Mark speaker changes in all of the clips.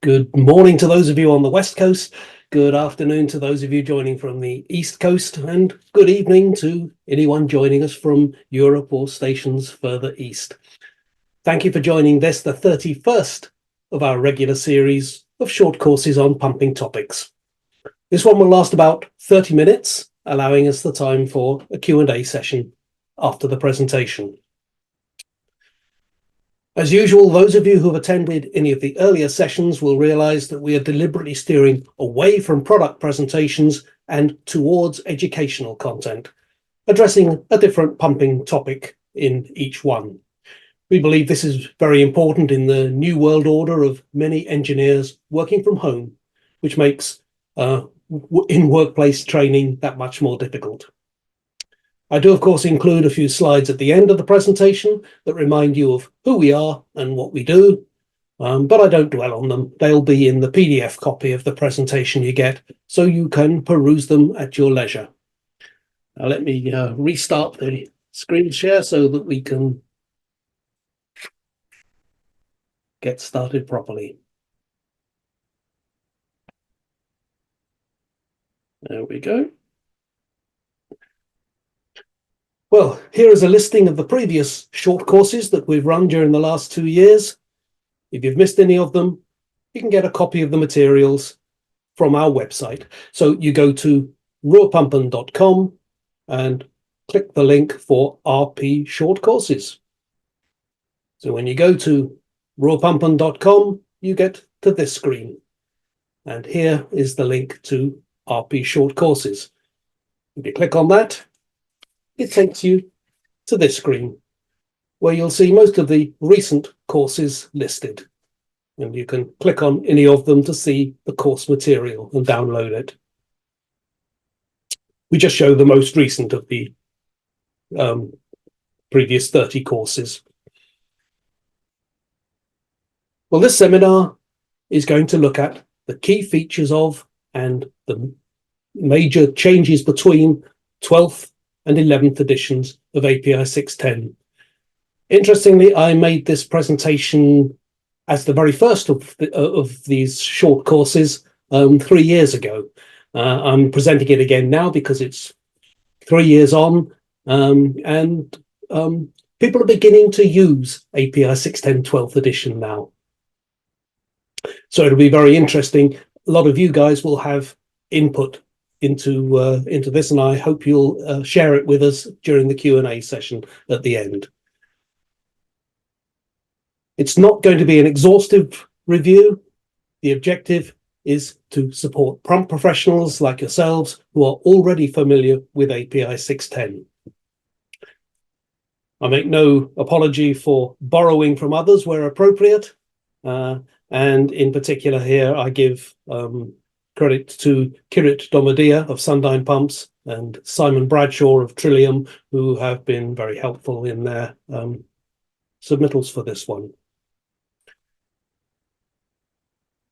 Speaker 1: Good morning to those of you on the West Coast, good afternoon to those of you joining from the East Coast, and good evening to anyone joining us from Europe or stations further east. Thank you for joining this, the 31st of our regular series of short courses on pumping topics. This one will last about 30 minutes, allowing us the time for a Q&A session after the presentation. As usual, those of you who have attended any of the earlier sessions will realise that we are deliberately steering away from product presentations and towards educational content, addressing a different pumping topic in each one. We believe this is very important in the new world order of many engineers working from home, which makes in-workplace training that much more difficult. I do, of course, include a few slides at the end of the presentation that remind you of who we are and what we do, but I don't dwell on them. They'll be in the PDF copy of the presentation you get, so you can peruse them at your leisure. Now, let me restart the screen share so that we can get started properly. There we go. Well, here is a listing of the previous short courses that we've run during the last 2 years. If you've missed any of them, you can get a copy of the materials from our website. So you go to Ruhrpumpen.com and click the link for RP short courses. So when you go to Ruhrpumpen.com, you get to this screen. And here is the link to RP short courses. If you click on that, it takes you to this screen where you'll see most of the recent courses listed, and you can click on any of them to see the course material and download it. We just show the most recent of the previous 30 courses. Well, this seminar is going to look at the key features of and the major changes between 12th and 11th editions of API 610. Interestingly, I made this presentation as the very first of these short courses 3 years ago. I'm presenting it again now because it's 3 years on, and people are beginning to use API 610 12th edition now. So it'll be very interesting. A lot of you guys will have input into this, and I hope you'll share it with us during the Q&A session at the end. It's not going to be an exhaustive review. The objective is to support prompt professionals like yourselves who are already familiar with API 610. I make no apology for borrowing from others where appropriate, and in particular here I give credit to Kirit Domadia of Sundyne Pumps and Simon Bradshaw of Trillium, who have been very helpful in their submittals for this one.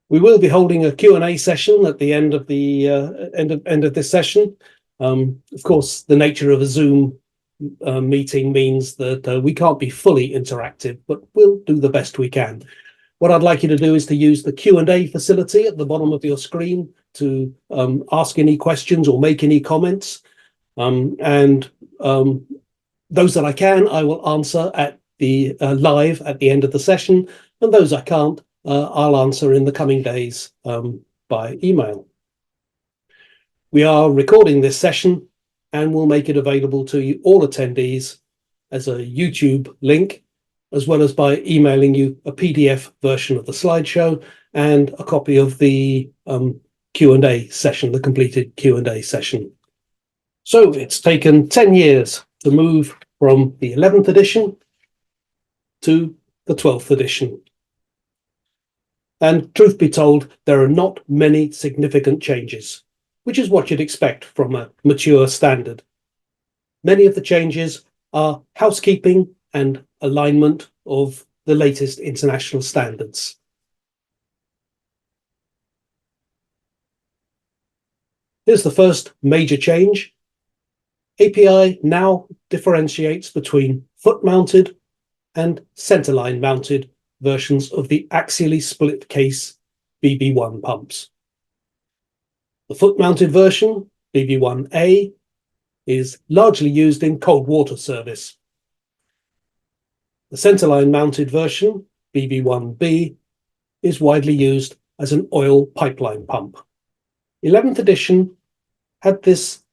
Speaker 1: We will be holding a Q&A session at the end of the end of this session. Of course, the nature of a Zoom meeting means that we can't be fully interactive, but we'll do the best we can. What I'd like you to do is to use the Q&A facility at the bottom of your screen to ask any questions or make any comments. And those that I can, I will answer at the live at the end of the session. And those I can't, I'll answer in the coming days by email. We are recording this session and we'll make it available to you, all attendees, as a YouTube link, as well as by emailing you a PDF version of the slideshow and a copy of the Q&A session, the completed Q&A session. So it's taken 10 years to move from the 11th edition to the 12th edition. And truth be told, there are not many significant changes, which is what you'd expect from a mature standard. Many of the changes are housekeeping and alignment of the latest international standards. Here's the first major change. API now differentiates between foot-mounted and centerline mounted versions of the axially split case BB1 pumps. The foot-mounted version, BB1A, is largely used in cold water service. The centerline mounted version, BB1B, is widely used as an oil pipeline pump. 11th edition had this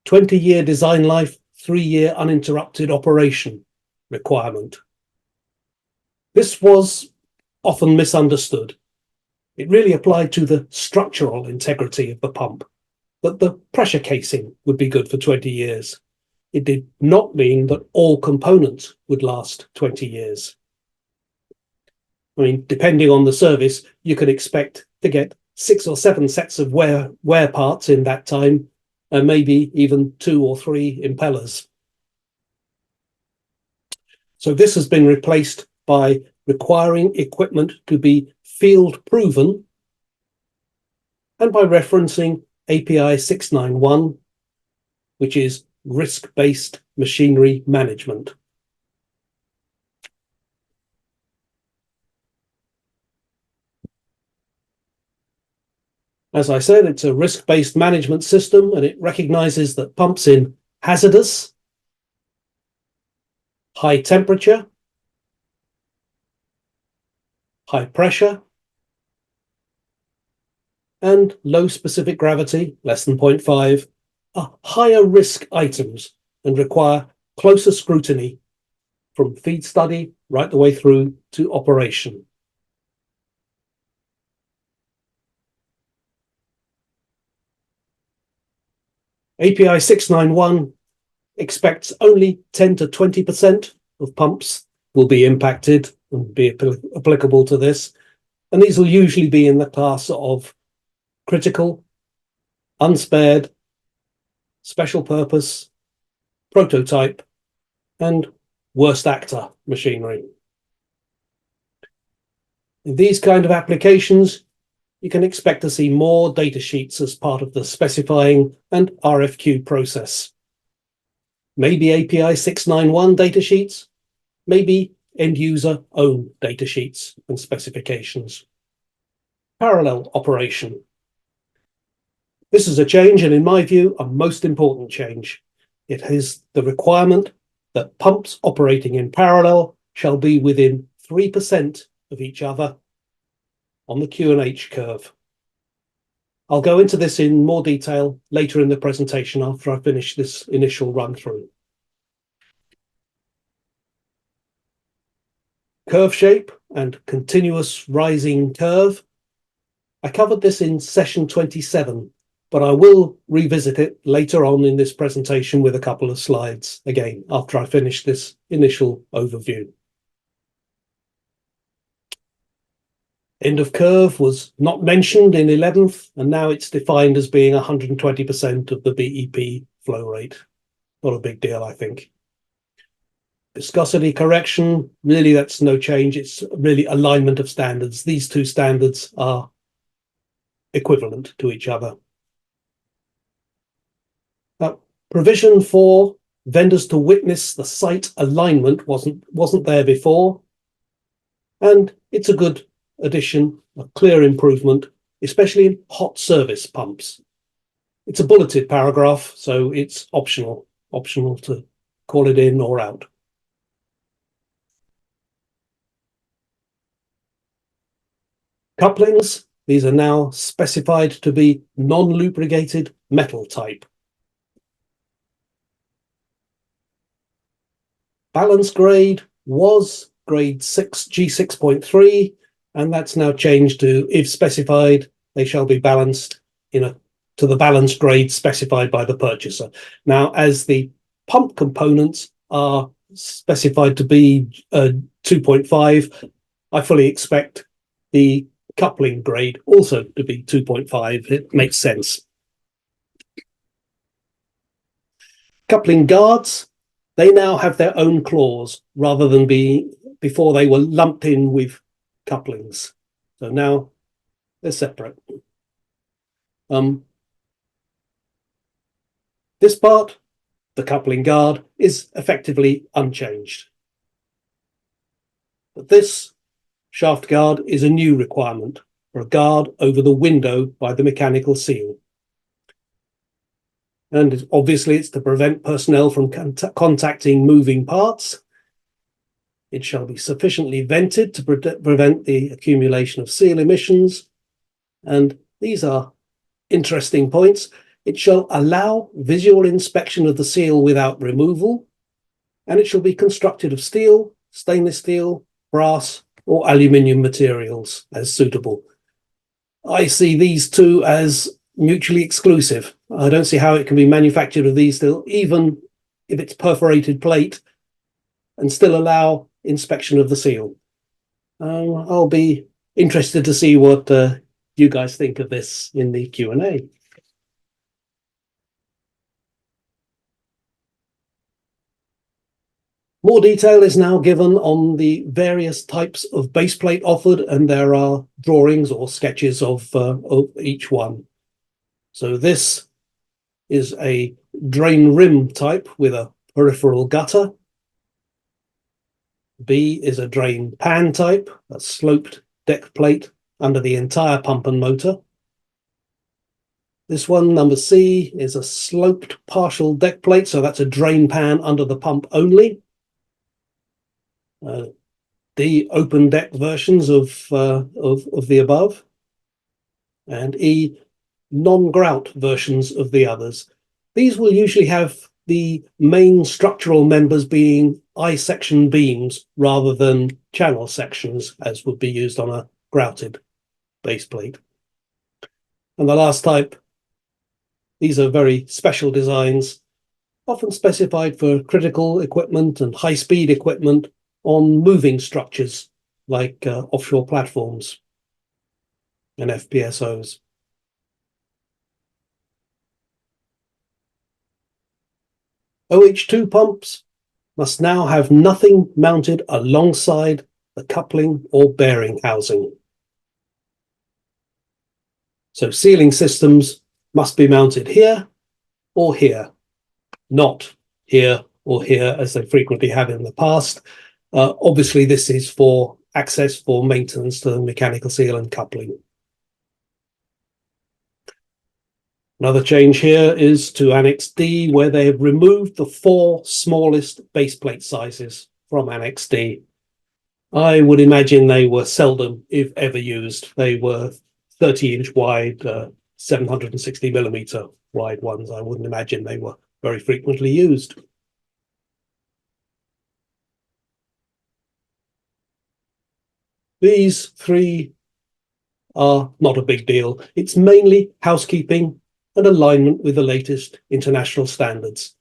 Speaker 1: 20-year design life, 3-year uninterrupted operation requirement. This was often misunderstood. It really applied to the structural integrity of the pump, that the pressure casing would be good for 20 years. It did not mean that all components would last 20 years. I mean, depending on the service, you could expect to get 6 or 7 sets of wear parts in that time, and maybe even 2 or 3 impellers. So this has been replaced by requiring equipment to be field proven and by referencing API 691, which is risk-based machinery management. As I said, it's a risk-based management system, and it recognizes that pumps in hazardous, high temperature, high pressure, and low specific gravity, less than 0.5, are higher risk items and require closer scrutiny from feed study right the way through to operation. API 691 expects only 10 to 20% of pumps will be impacted and be applicable to this. And these will usually be in the class of critical, unspared, special purpose, prototype, and worst actor machinery. In these kind of applications, you can expect to see more data sheets as part of the specifying and RFQ process. Maybe API 691 data sheets, maybe end user own data sheets and specifications. Parallel operation. This is a change, and in my view, a most important change. It is the requirement that pumps operating in parallel shall be within 3% of each other on the Q&H curve. I'll go into this in more detail later in the presentation after I finish this initial run through. Curve shape and continuous rising curve. I covered this in session 27, but I will revisit it later on in this presentation with a couple of slides again after I finish this initial overview. End of curve was not mentioned in 11th, and now it's defined as being 120% of the BEP flow rate. Not a big deal, I think. Viscosity correction, really that's no change. It's really alignment of standards. These two standards are equivalent to each other. Now, provision for vendors to witness the site alignment wasn't there before, and it's a good addition, a clear improvement, especially in hot service pumps. It's a bulleted paragraph, so it's optional to call it in or out. Couplings, these are now specified to be non-lubricated metal type. Balance grade was grade 6 G6.3, and that's now changed to, if specified, they shall be balanced to the balance grade specified by the purchaser. Now, as the pump components are specified to be 2.5, I fully expect the coupling grade also to be 2.5. It makes sense. Coupling guards, they now have their own claws rather than before they were lumped in with couplings. So now they're separate. This part, the coupling guard, is effectively unchanged. But this shaft guard is a new requirement. for a guard over the window by the mechanical seal. And obviously it's to prevent personnel from contacting moving parts. It shall be sufficiently vented to prevent the accumulation of seal emissions. And these are interesting points. It shall allow visual inspection of the seal without removal, and it shall be constructed of steel, stainless steel, brass, or aluminium materials as suitable. I see these two as mutually exclusive. I don't see how it can be manufactured of these still, even if it's perforated plate, and still allow inspection of the seal. I'll be interested to see what you guys think of this in the Q&A. More detail is now given on the various types of baseplate offered, and there are drawings or sketches of each one. So this is a drain rim type with a peripheral gutter. B is a drain pan type, a sloped deck plate under the entire pump and motor. This one, number C, is a sloped partial deck plate, so that's a drain pan under the pump only. D, open deck versions of the above, and E, non-grout versions of the others. These will usually have the main structural members being I-section beams rather than channel sections, as would be used on a grouted base plate. And the last type, these are very special designs, often specified for critical equipment and high-speed equipment on moving structures like offshore platforms and FPSOs. OH2 pumps must now have nothing mounted alongside the coupling or bearing housing. So sealing systems must be mounted here or here, not here or here as they frequently have in the past. Obviously, this is for access for maintenance to the mechanical seal and coupling. Another change here is to Annex D, where they have removed the 4 smallest base plate sizes from Annex D. I would imagine they were seldom, if ever, used. They were 30-inch wide, 760 millimeter wide ones. I wouldn't imagine they were very frequently used. These 3 are not a big deal. It's mainly housekeeping and alignment with the latest international standards.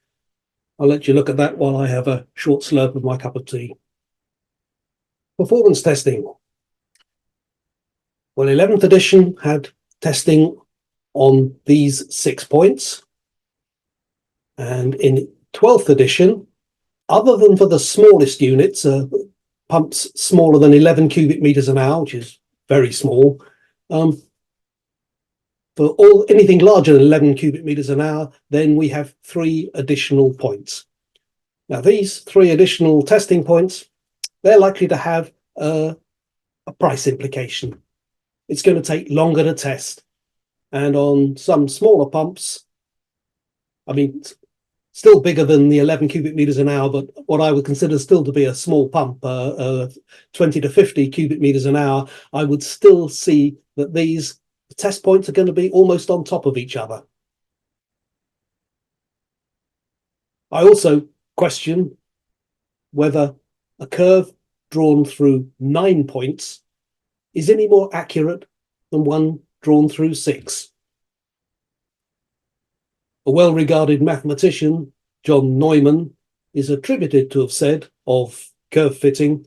Speaker 1: I'll let you look at that while I have a short slurp of my cup of tea. Performance testing. Well, 11th edition had testing on these 6 points. And in 12th edition, other than for the smallest units, pumps smaller than 11 cubic meters an hour, which is very small, for anything larger than 11 cubic meters an hour, then we have 3 additional points. Now, these 3 additional testing points, they're likely to have a price implication. It's going to take longer to test. And on some smaller pumps, I mean, still bigger than the 11 cubic meters an hour, but what I would consider still to be a small pump, 20 to 50 cubic meters an hour, I would still see that these test points are going to be almost on top of each other. I also question whether a curve drawn through 9 points is any more accurate than one drawn through 6. A well-regarded mathematician, John Neumann, is attributed to have said of curve fitting,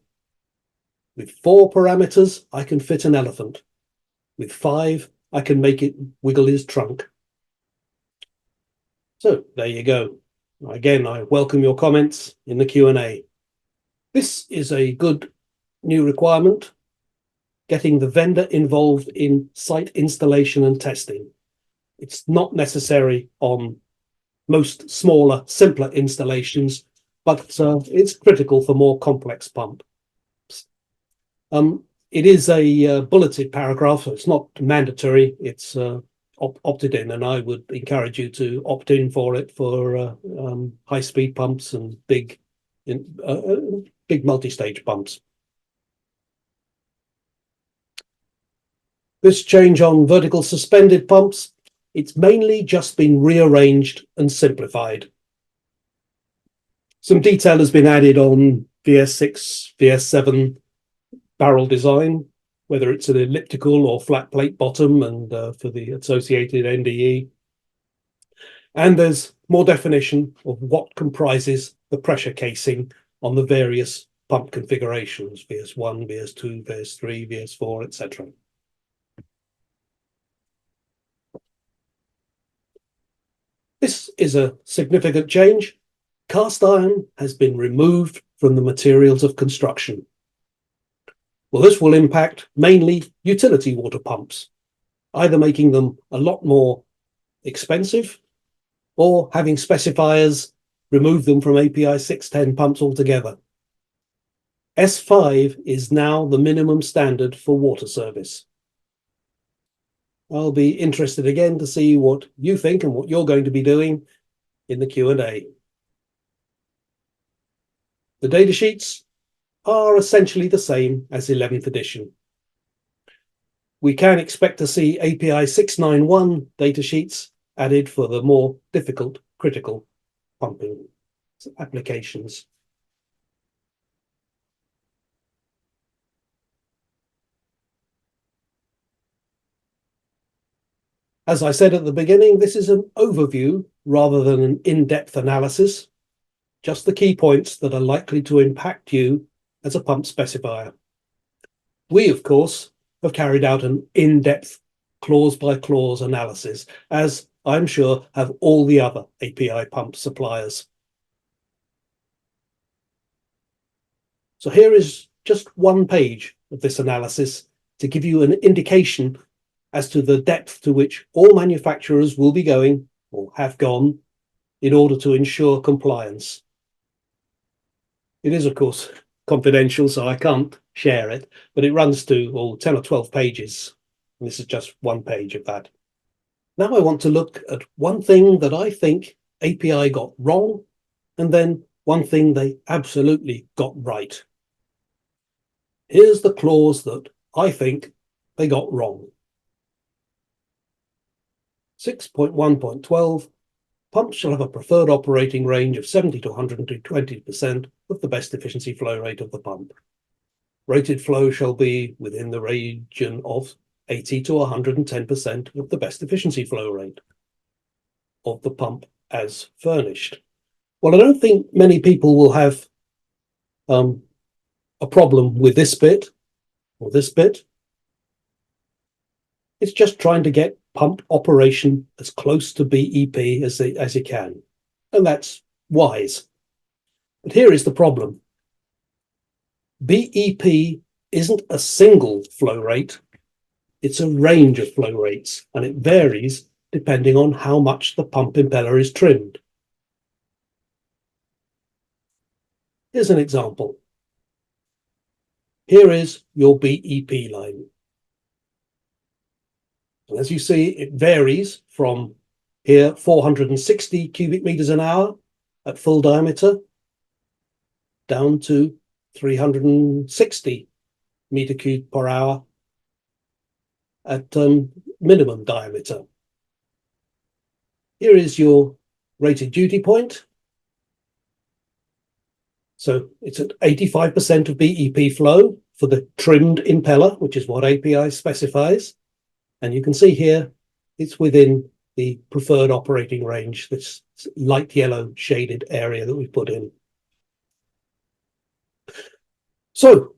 Speaker 1: with 4 parameters, I can fit an elephant. With 5, I can make it wiggle his trunk. So there you go. Again, I welcome your comments in the Q&A. This is a good new requirement, getting the vendor involved in site installation and testing. It's not necessary on most smaller, simpler installations, but it's critical for more complex pumps. It is a bulleted paragraph, so it's not mandatory. It's opted in, and I would encourage you to opt in for it for high-speed pumps and big multi-stage pumps. This change on vertical suspended pumps, it's mainly just been rearranged and simplified. Some detail has been added on VS6, VS7 barrel design, whether it's an elliptical or flat plate bottom, and for the associated NDE. And there's more definition of what comprises the pressure casing on the various pump configurations, VS1, VS2, VS3, VS4, etc. This is a significant change. Cast iron has been removed from the materials of construction. Well, this will impact mainly utility water pumps, either making them a lot more expensive or having specifiers remove them from API610 pumps altogether. S5 is now the minimum standard for water service. I'll be interested again to see what you think and what you're going to be doing in the Q&A. The datasheets are essentially the same as 11th edition. We can expect to see API 691 datasheets added for the more difficult critical pumping applications. As I said at the beginning, this is an overview rather than an in-depth analysis, just the key points that are likely to impact you as a pump specifier. We, of course, have carried out an in-depth clause-by-clause analysis, as I'm sure have all the other API pump suppliers. So here is just one page of this analysis to give you an indication as to the depth to which all manufacturers will be going or have gone in order to ensure compliance. It is, of course, confidential, so I can't share it, but it runs to 10 or 12 pages. And this is just one page of that. Now I want to look at one thing that I think API got wrong, and then one thing they absolutely got right. Here's the clause that I think they got wrong. 6.1.12, pumps shall have a preferred operating range of 70 to 120% of the best efficiency flow rate of the pump. Rated flow shall be within the region of 80 to 110% of the best efficiency flow rate of the pump as furnished. Well, I don't think many people will have a problem with this bit or this bit. It's just trying to get pump operation as close to BEP as it can. And that's wise. But here is the problem. BEP isn't a single flow rate. It's a range of flow rates, and it varies depending on how much the pump impeller is trimmed. Here's an example. Here is your BEP line. And as you see, it varies from here 460 cubic meters an hour at full diameter down to 360 meter cube per hour at minimum diameter. Here is your rated duty point. So it's at 85% of BEP flow for the trimmed impeller, which is what API specifies. And you can see here, it's within the preferred operating range, this light yellow shaded area that we put in. So,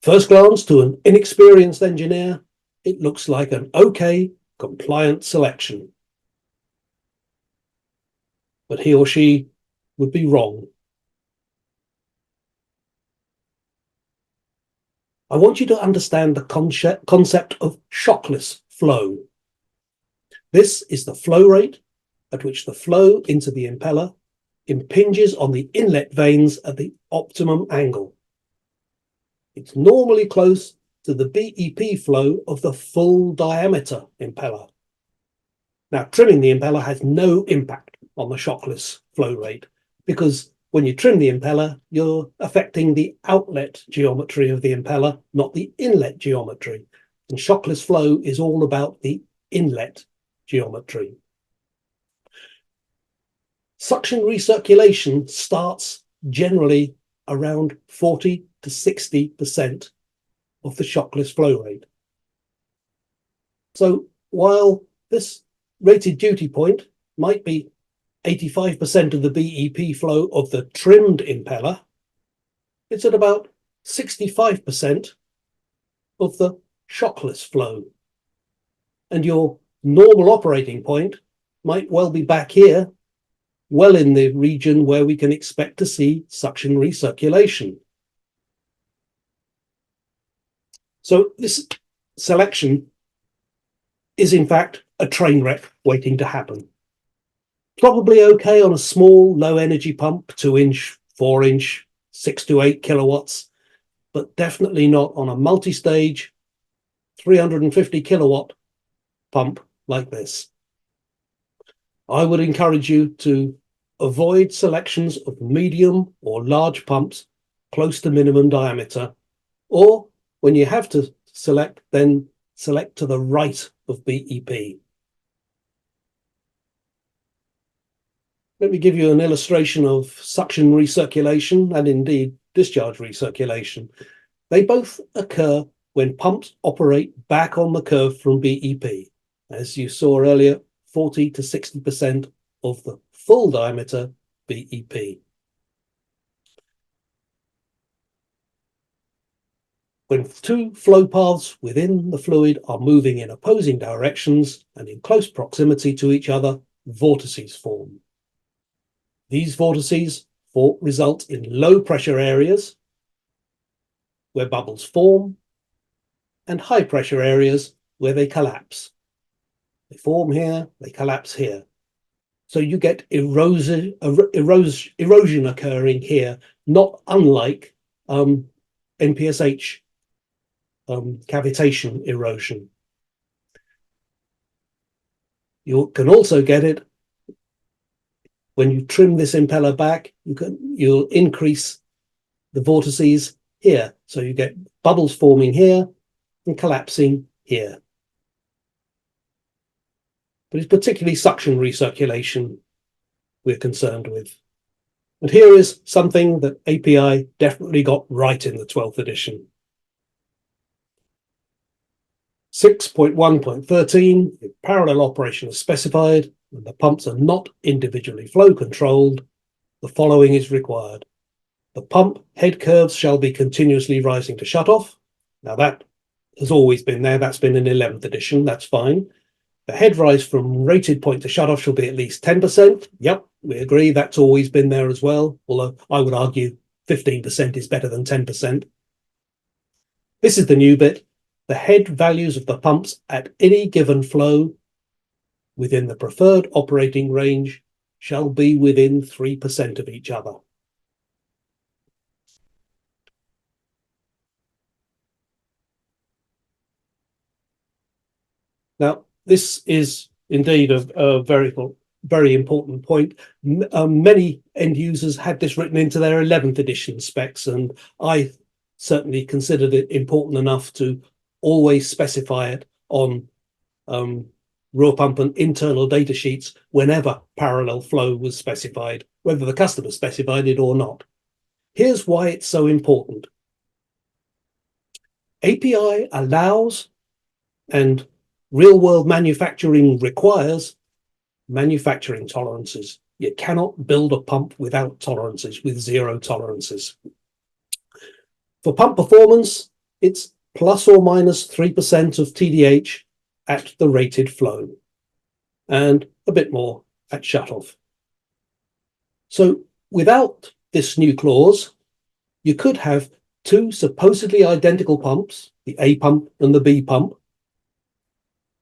Speaker 1: first glance to an inexperienced engineer, it looks like an okay, compliant selection. But he or she would be wrong. I want you to understand the concept of shockless flow. This is the flow rate at which the flow into the impeller impinges on the inlet vanes at the optimum angle. It's normally close to the BEP flow of the full diameter impeller. Now, trimming the impeller has no impact on the shockless flow rate, because when you trim the impeller, you're affecting the outlet geometry of the impeller, not the inlet geometry. And shockless flow is all about the inlet geometry. Suction recirculation starts generally around 40 to 60% of the shockless flow rate. So while this rated duty point might be 85% of the BEP flow of the trimmed impeller, it's at about 65% of the shockless flow. And your normal operating point might well be back here, well in the region where we can expect to see suction recirculation. So this selection is in fact a train wreck waiting to happen. Probably okay on a small low energy pump, 2-inch, 4-inch, 6 to 8 kilowatts, but definitely not on a multi-stage 350 kilowatt pump like this. I would encourage you to avoid selections of medium or large pumps close to minimum diameter, or when you have to select, then select to the right of BEP. Let me give you an illustration of suction recirculation and indeed discharge recirculation. They both occur when pumps operate back on the curve from BEP. As you saw earlier, 40 to 60% of the full diameter BEP. When two flow paths within the fluid are moving in opposing directions and in close proximity to each other, vortices form. These vortices result in low pressure areas where bubbles form and high pressure areas where they collapse. They form here, they collapse here. So you get erosion occurring here, not unlike NPSH cavitation erosion. You can also get it when you trim this impeller back. You'll increase the vortices here, so you get bubbles forming here and collapsing here. But it's particularly suction recirculation we're concerned with. And here is something that API definitely got right in the 12th edition. 6.1.13, if parallel operation is specified and the pumps are not individually flow controlled, the following is required. The pump head curves shall be continuously rising to shut off. Now that has always been there. That's been in 11th edition. That's fine. The head rise from rated point to shut off shall be at least 10%. Yep, we agree. That's always been there as well. Although I would argue 15% is better than 10%. This is the new bit. The head values of the pumps at any given flow within the preferred operating range shall be within 3% of each other. Now, this is indeed a very important point. Many end users had this written into their 11th edition specs, and I certainly considered it important enough to always specify it on Ruhrpumpen internal data sheets whenever parallel flow was specified, whether the customer specified it or not. Here's why it's so important. API allows and real-world manufacturing requires manufacturing tolerances. You cannot build a pump without tolerances, with zero tolerances. For pump performance, it's plus or minus 3% of TDH at the rated flow, and a bit more at shutoff. So without this new clause, you could have two supposedly identical pumps, the A pump and the B pump,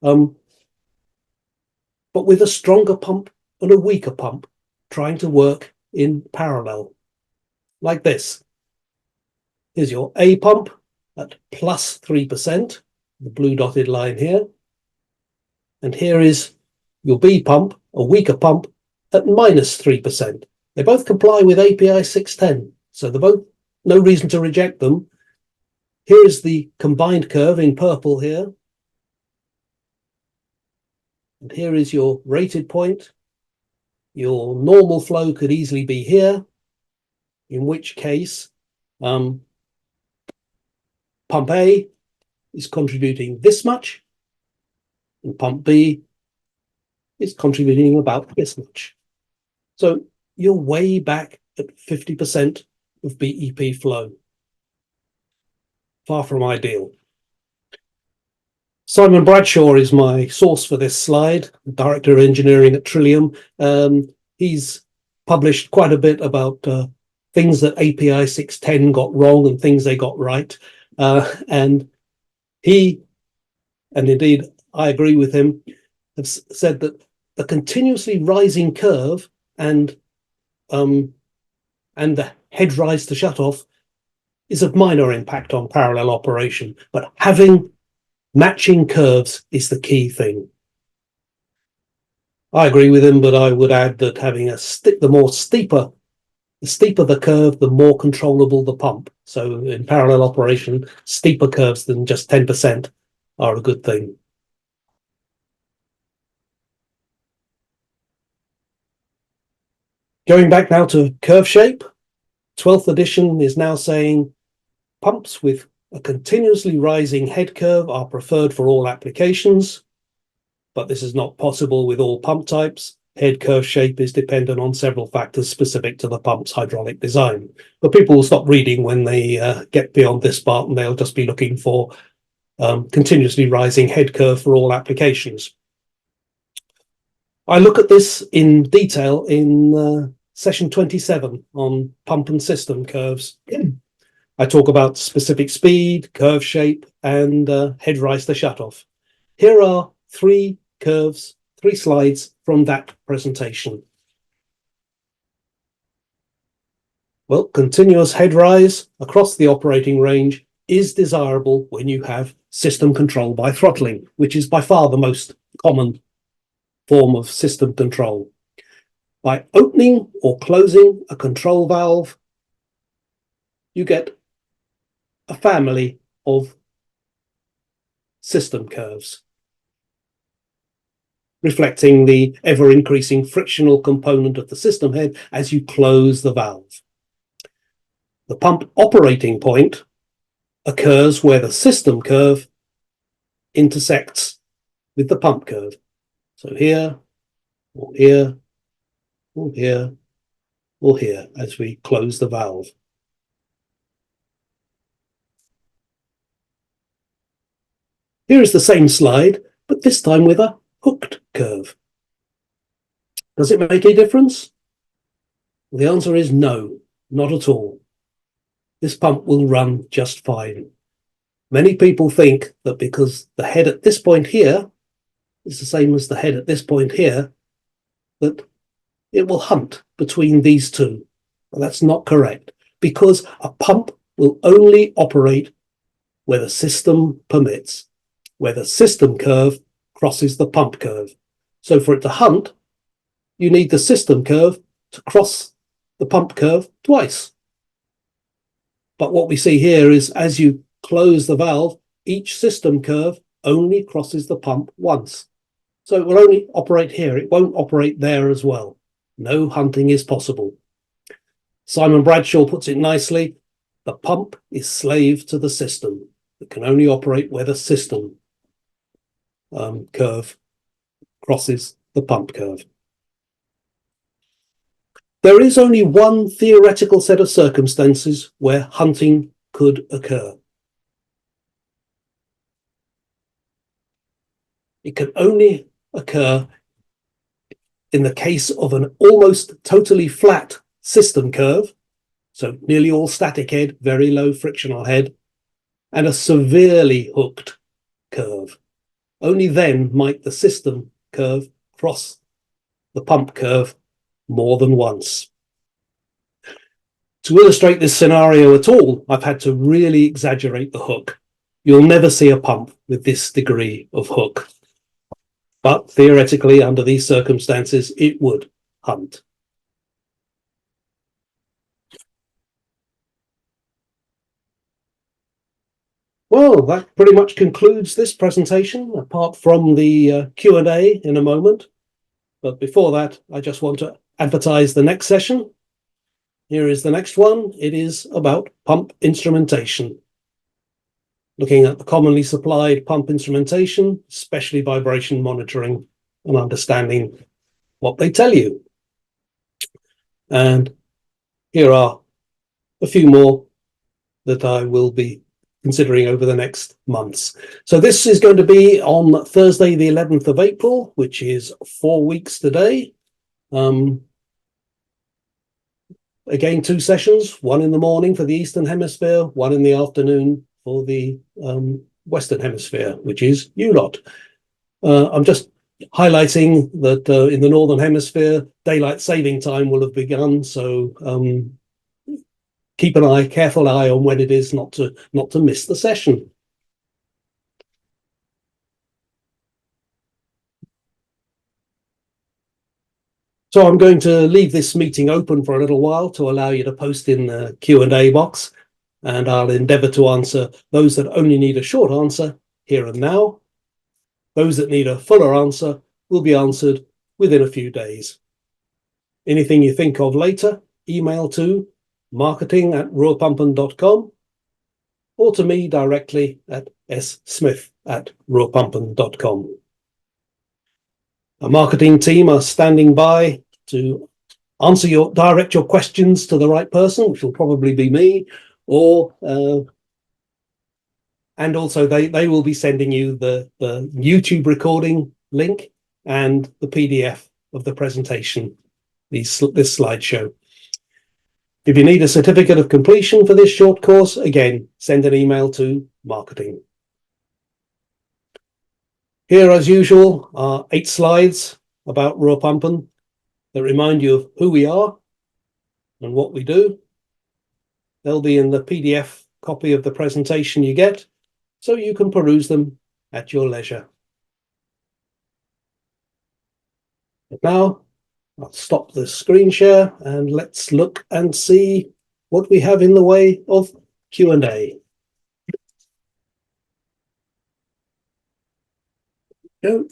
Speaker 1: but with a stronger pump and a weaker pump trying to work in parallel, like this. Here's your A pump, at plus 3%, the blue dotted line here. And here is your B pump, a weaker pump, at minus 3%. They both comply with API 610, so they're both no reason to reject them. Here is the combined curve in purple here. And here is your rated point. Your normal flow could easily be here, in which case pump A is contributing this much, and pump B is contributing about this much. So you're way back at 50% of BEP flow. Far from ideal. Simon Bradshaw is my source for this slide, Director of Engineering at Trillium. He's published quite a bit about things that API 610 got wrong and things they got right. And he, and indeed I agree with him, have said that the continuously rising curve and the head rise to shut off is of minor impact on parallel operation, but having matching curves is the key thing. I agree with him, but I would add that having the steeper the curve, the more controllable the pump. So in parallel operation, steeper curves than just 10% are a good thing. Going back now to curve shape, 12th edition is now saying pumps with a continuously rising head curve are preferred for all applications, but this is not possible with all pump types. Head curve shape is dependent on several factors specific to the pump's hydraulic design. But people will stop reading when they get beyond this part, and they'll just be looking for continuously rising head curve for all applications. I look at this in detail in session 27 on pump and system curves. I talk about specific speed, curve shape, and head rise to shut off. Here are three slides from that presentation. Well, continuous head rise across the operating range is desirable when you have system control by throttling, which is by far the most common form of system control. By opening or closing a control valve, you get a family of system curves, reflecting the ever-increasing frictional component of the system head as you close the valve. The pump operating point occurs where the system curve intersects with the pump curve. So here, or here, or here, or here, as we close the valve. Here is the same slide, but this time with a hooked curve. Does it make a difference? Well, the answer is no, not at all. This pump will run just fine. Many people think that because the head at this point here is the same as the head at this point here, that it will hunt between these two. Well, that's not correct, because a pump will only operate where the system permits, where the system curve crosses the pump curve. So for it to hunt, you need the system curve to cross the pump curve twice. But what we see here is as you close the valve, each system curve only crosses the pump once. So it will only operate here. It won't operate there as well. No hunting is possible. Simon Bradshaw puts it nicely. The pump is slave to the system. It can only operate where the system curve crosses the pump curve. There is only one theoretical set of circumstances where hunting could occur. It can only occur in the case of an almost totally flat system curve, so nearly all static head, very low frictional head, and a severely hooked curve. Only then might the system curve cross the pump curve more than once. To illustrate this scenario at all, I've had to really exaggerate the hook. You'll never see a pump with this degree of hook. But theoretically, under these circumstances, it would hunt. Well, that pretty much concludes this presentation, apart from the Q&A in a moment. But before that, I just want to advertise the next session. Here is the next one. It is about pump instrumentation. Looking at the commonly supplied pump instrumentation, especially vibration monitoring, and understanding what they tell you. And here are a few more that I will be considering over the next months. So this is going to be on Thursday, the 11th of April, which is 4 weeks today. Again, 2 sessions, one in the morning for the Eastern Hemisphere, one in the afternoon for the Western Hemisphere, which is you lot. I'm just highlighting that in the Northern Hemisphere, daylight saving time will have begun, so keep an careful eye on when it is, not to miss the session. So I'm going to leave this meeting open for a little while to allow you to post in the Q&A box, and I'll endeavour to answer those that only need a short answer here and now. Those that need a fuller answer will be answered within a few days. Anything you think of later, email to marketing@ruhrpumpen.com or to me directly at smith@ruhrpumpen.com. A marketing team are standing by to direct your questions to the right person, which will probably be me, or and also they will be sending you the YouTube recording link and the PDF of the presentation, this slideshow. If you need a certificate of completion for this short course, again, send an email to marketing. Here, as usual, are 8 slides about Ruhrpumpen that remind you of who we are and what we do. They'll be in the PDF copy of the presentation you get, so you can peruse them at your leisure. But now, I'll stop the screen share and let's look and see what we have in the way of Q&A. Go.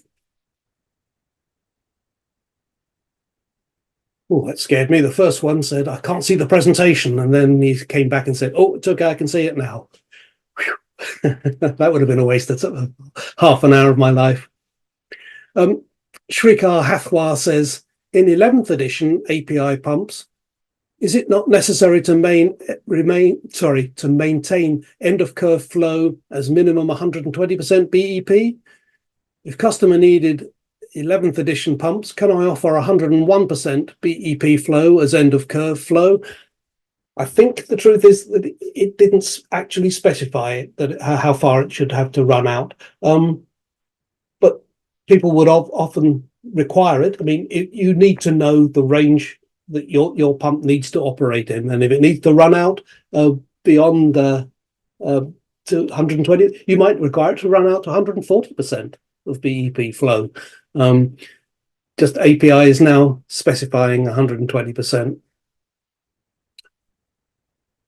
Speaker 1: Oh, that scared me. The first one said, I can't see the presentation. And then he came back and said, oh, it's okay, I can see it now. That would have been a waste of half an hour of my life. Shrikar Hathwar says, in 11th edition API pumps, is it not necessary to maintain end of curve flow as minimum 120% BEP? If customer needed 11th edition pumps, can I offer 101% BEP flow as end of curve flow? I think the truth is that it didn't actually specify that how far it should have to run out, but people would often require it. I mean, you need to know the range that your pump needs to operate in, and if it needs to run out beyond to 120, you might require it to run out to 140% of BEP flow. Just API is now specifying 120%.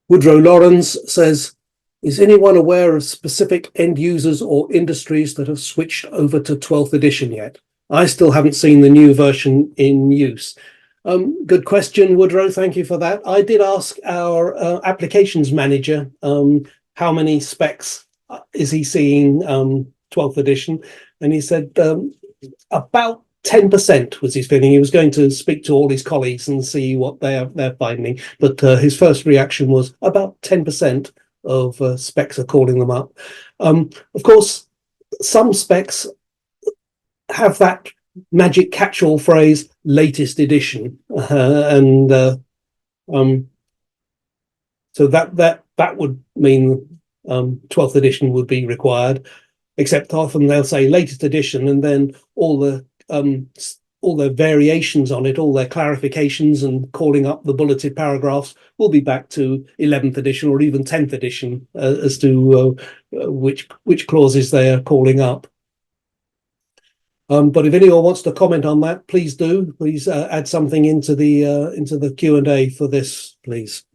Speaker 1: Woodrow Lawrence says, is anyone aware of specific end users or industries that have switched over to 12th edition yet? I still haven't seen the new version in use. Good question, Woodrow. Thank you for that. I did ask our applications manager how many specs is he seeing 12th edition, and he said about 10% was his feeling. He was going to speak to all his colleagues and see what they're finding, but his first reaction was about 10% of specs are calling them up. Of course, some specs have that magic catch-all phrase, latest edition, so that would mean 12th edition would be required, except often they'll say latest edition, and then all the all their variations on it, all their clarifications and calling up the bulleted paragraphs will be back to 11th edition or even 10th edition as to which clauses they are calling up. But if anyone wants to comment on that, please do. Please add something into the Q&A for this, please.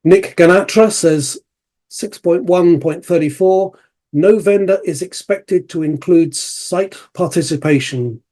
Speaker 1: Nick Ganatra says 6.1.34, no vendor is expected to include site participation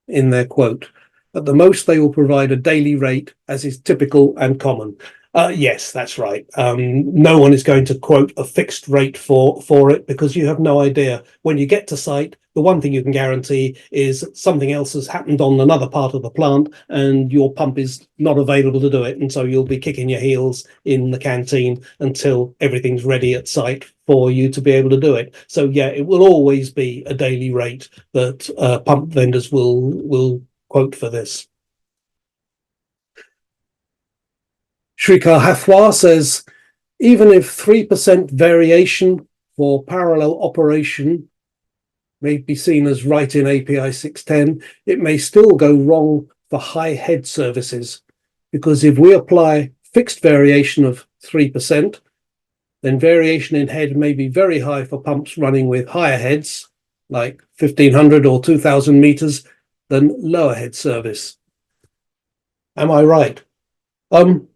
Speaker 1: in their quote. At the most, they will provide a daily rate, as is typical and common. Yes, that's right. No one is going to quote a fixed rate for it because you have no idea. When you get to site, the one thing you can guarantee is something else has happened on another part of the plant and your pump is not available to do it. And so you'll be kicking your heels in the canteen until everything's ready at site for you to be able to do it. So yeah, it will always be a daily rate that pump vendors will quote for this. Shrikar Hathwar says, even if 3% variation for parallel operation may be seen as right in API 610, it may still go wrong for high head services, because if we apply fixed variation of 3%, then variation in head may be very high for pumps running with higher heads, like 1500 or 2000 meters, than lower head service. Am I right? In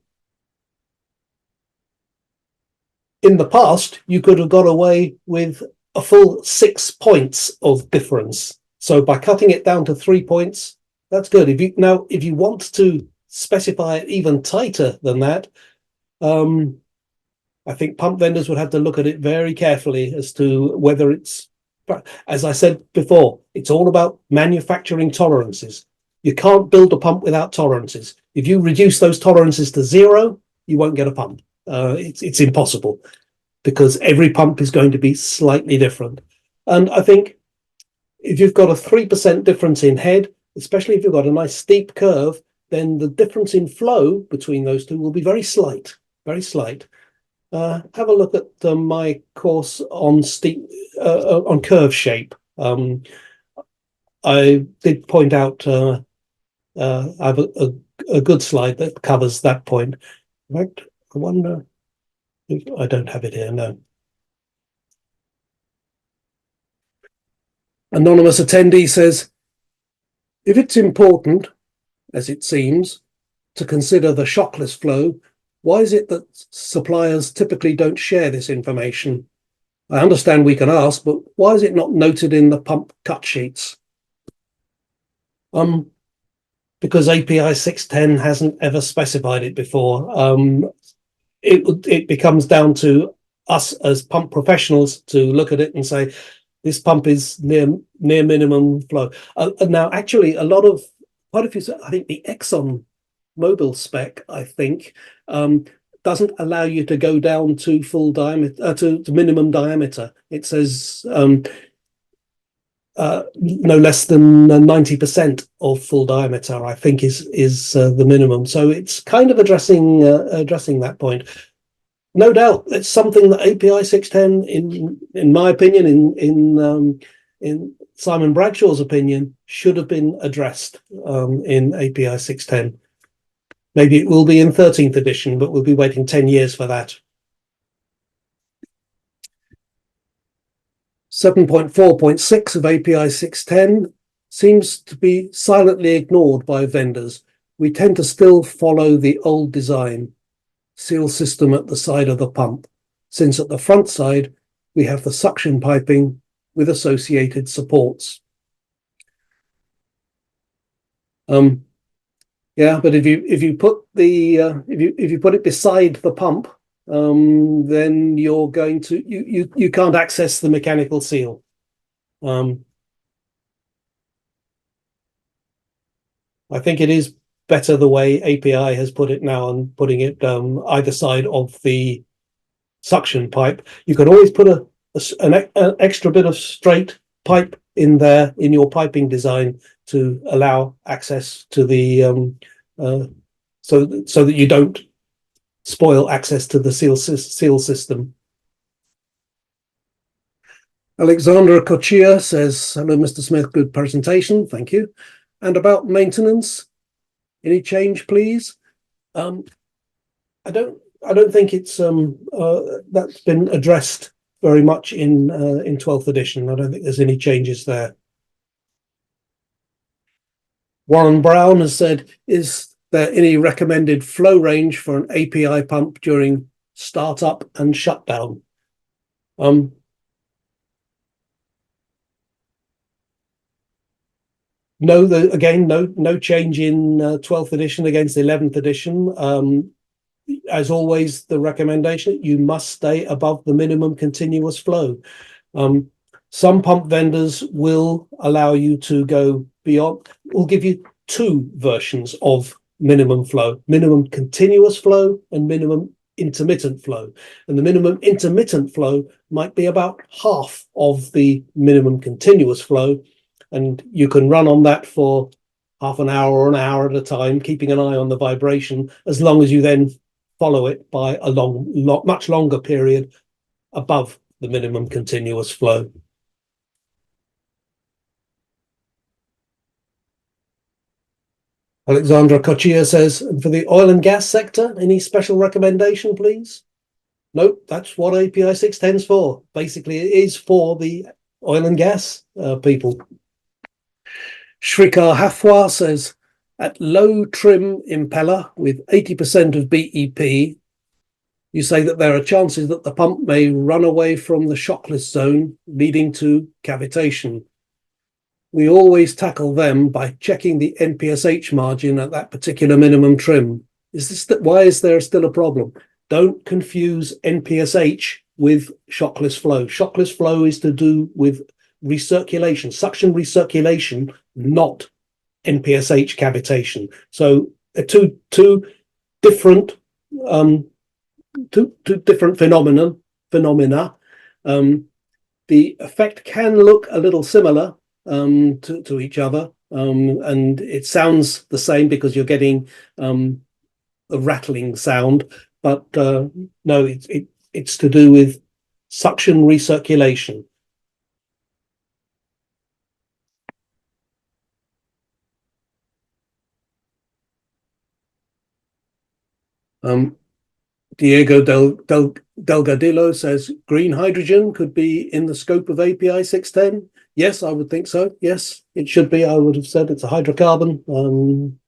Speaker 1: the past, you could have got away with a full 6 points of difference. So by cutting it down to 3 points, that's good. If you want to specify it even tighter than that, I think pump vendors would have to look at it very carefully as to whether it's, as I said before, it's all about manufacturing tolerances. You can't build a pump without tolerances. If you reduce those tolerances to 0, you won't get a pump. It's impossible because every pump is going to be slightly different. And I think if you've got a 3% difference in head, especially if you've got a nice steep curve, then the difference in flow between those two will be very slight, very slight. Have a look at my course on on curve shape. I did point out I have a good slide that covers that point. In fact, I wonder if I don't have it here. No. Anonymous attendee says, if it's important, as it seems, to consider the shockless flow, why is it that suppliers typically don't share this information? I understand we can ask, but why is it not noted in the pump cut sheets? Because API 610 hasn't ever specified it before. It becomes down to us as pump professionals to look at it and say, this pump is near minimum flow. Now, actually, quite a few, I think the Exxon Mobil spec, I think, doesn't allow you to go down to full diameter, to minimum diameter. It says no less than 90% of full diameter, I think, is the minimum. So it's kind of addressing that point. No doubt, it's something that API 610, in my opinion, in Simon Bradshaw's opinion, should have been addressed in API 610. Maybe it will be in 13th edition, but we'll be waiting 10 years for that. 7.4.6 of API 610 seems to be silently ignored by vendors. We tend to still follow the old design, seal system at the side of the pump, since at the front side we have the suction piping with associated supports. Yeah, but if you put if you put it beside the pump, then you're going to you can't access the mechanical seal. I think it is better the way API has put it now and putting it either side of the suction pipe. You can always put an extra bit of straight pipe in there in your piping design to allow access to the so that you don't spoil access to the seal system. Alexandra Kochia says, hello, Mr. Smith, good presentation, thank you. And about maintenance, any change, please? I don't think it's that's been addressed very much in 12th edition. I don't think there's any changes there. Warren Brown has said, is there any recommended flow range for an API pump during startup and shutdown? No, again, no change in 12th edition against 11th edition. As always, the recommendation, you must stay above the minimum continuous flow. Some pump vendors will allow you to go beyond, will give you two versions of minimum flow, minimum continuous flow and minimum intermittent flow. And the minimum intermittent flow might be about half of the minimum continuous flow. And you can run on that for half an hour or an hour at a time, keeping an eye on the vibration, as long as you then follow it by a much longer period above the minimum continuous flow. Alexandra Kochia says, for the oil and gas sector, any special recommendation, please? Nope, that's what API 610 is for. Basically, it is for the oil and gas people. Shrikar Hafwa says, at low trim impeller with 80% of BEP, you say that there are chances that the pump may run away from the shockless zone, leading to cavitation. We always tackle them by checking the NPSH margin at that particular minimum trim. Why is there still a problem? Don't confuse NPSH with shockless flow. Shockless flow is to do with recirculation, suction recirculation, not NPSH cavitation. So two different phenomena. The effect can look a little similar to each other, and it sounds the same because you're getting a rattling sound, but no, it's to do with suction recirculation. Diego Delgadillo says green hydrogen could be in the scope of API 610. Yes, I would think so. Yes, it should be. I would have said it's a hydrocarbon.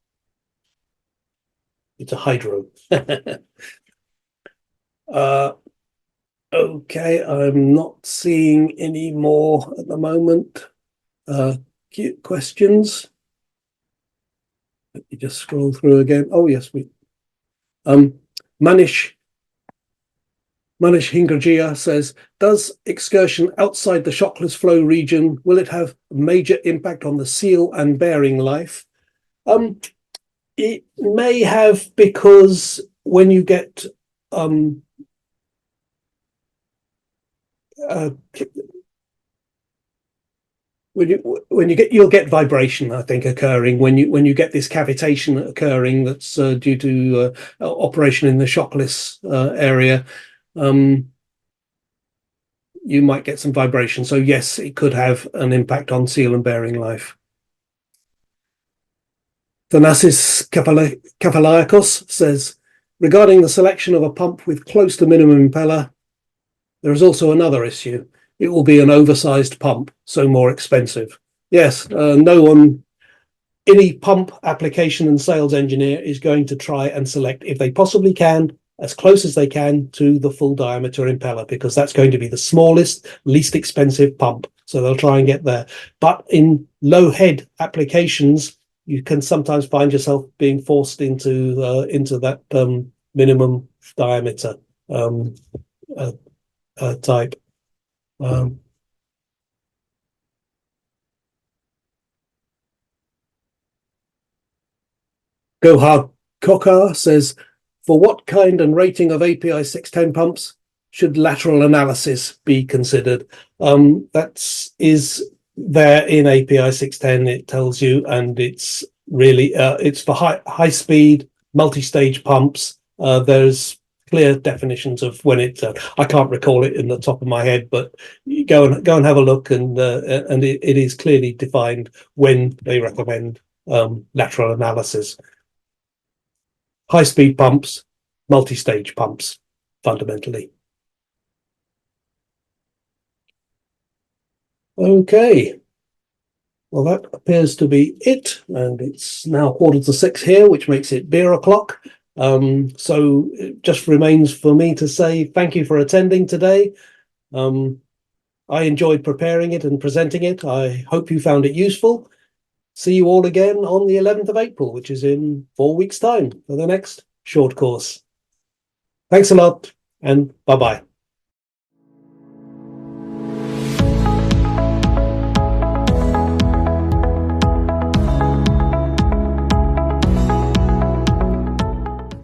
Speaker 1: It's a hydro. Okay, I'm not seeing any more at the moment. Questions? Let me just scroll through again. Oh, yes, Manish Hingrajia says, does excursion outside the shockless flow region, will it have a major impact on the seal and bearing life? It may have, because when you get you'll get vibration, I think, occurring when you get this cavitation occurring that's due to operation in the shockless area. You might get some vibration. So yes, it could have an impact on seal and bearing life. Thanasis Kafaliakos says, regarding the selection of a pump with close to minimum impeller, there is also another issue. It will be an oversized pump, so more expensive. Yes, any pump application and sales engineer is going to try and select, if they possibly can, as close as they can to the full diameter impeller, because that's going to be the smallest, least expensive pump. So they'll try and get there. But in low head applications, you can sometimes find yourself being forced into that minimum diameter type. Gohard Kokar says, for what kind and rating of API 610 pumps should lateral analysis be considered? That is there in API 610, it tells you, and it's really it's for high speed multi-stage pumps. There's clear definitions of when it. I can't recall it in the top of my head, but you go and have a look, and it is clearly defined when they recommend lateral analysis. High-speed pumps, multi-stage pumps, fundamentally. Okay. Well, that appears to be it, and it's now 5:45 here, which makes it beer o'clock. So it just remains for me to say thank you for attending today. I enjoyed preparing it and presenting it. I hope you found it useful. See you all again on the 11th of April, which is in 4 weeks' time for the next short course. Thanks a lot, and bye-bye.